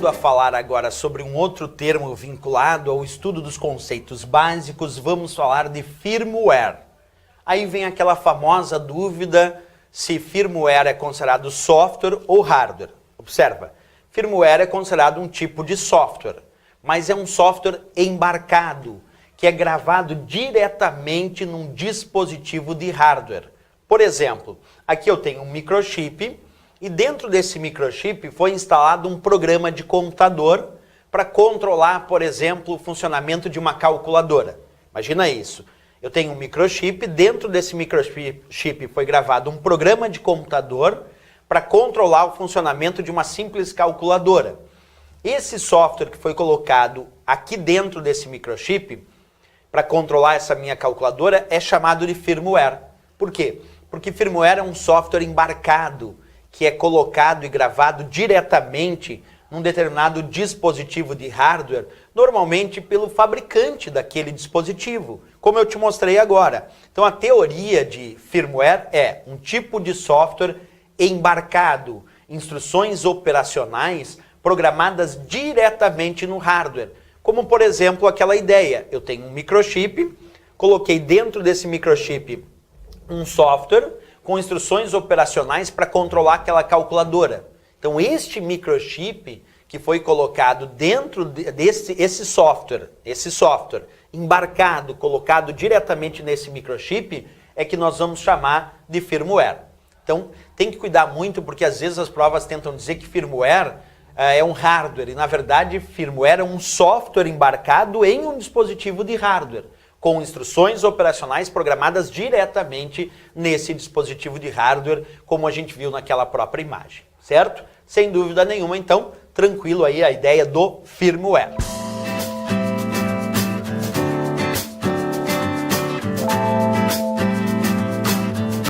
Voltando a falar agora sobre um outro termo vinculado ao estudo dos conceitos básicos, vamos falar de firmware. Aí vem aquela famosa dúvida se firmware é considerado software ou hardware. Observa, firmware é considerado um tipo de software, mas é um software embarcado, que é gravado diretamente num dispositivo de hardware. Por exemplo, aqui eu tenho um microchip e dentro desse microchip foi instalado um programa de computador para controlar, por exemplo, o funcionamento de uma calculadora. Imagina isso. Eu tenho um microchip, dentro desse microchip foi gravado um programa de computador para controlar o funcionamento de uma simples calculadora. Esse software que foi colocado aqui dentro desse microchip para controlar essa minha calculadora é chamado de firmware. Por quê? Porque firmware é um software embarcado que é colocado e gravado diretamente num determinado dispositivo de hardware, normalmente pelo fabricante daquele dispositivo, como eu te mostrei agora. Então a teoria de firmware é um tipo de software embarcado, instruções operacionais programadas diretamente no hardware. Como por exemplo aquela ideia, eu tenho um microchip, coloquei dentro desse microchip um software com instruções operacionais para controlar aquela calculadora. Então este microchip que foi colocado dentro desse software, embarcado, colocado diretamente nesse microchip, é que nós vamos chamar de firmware. Então tem que cuidar muito porque às vezes as provas tentam dizer que firmware é um hardware e na verdade firmware é um software embarcado em um dispositivo de hardware, com instruções operacionais programadas diretamente nesse dispositivo de hardware, como a gente viu naquela própria imagem, certo? Sem dúvida nenhuma, então, tranquilo aí a ideia do firmware.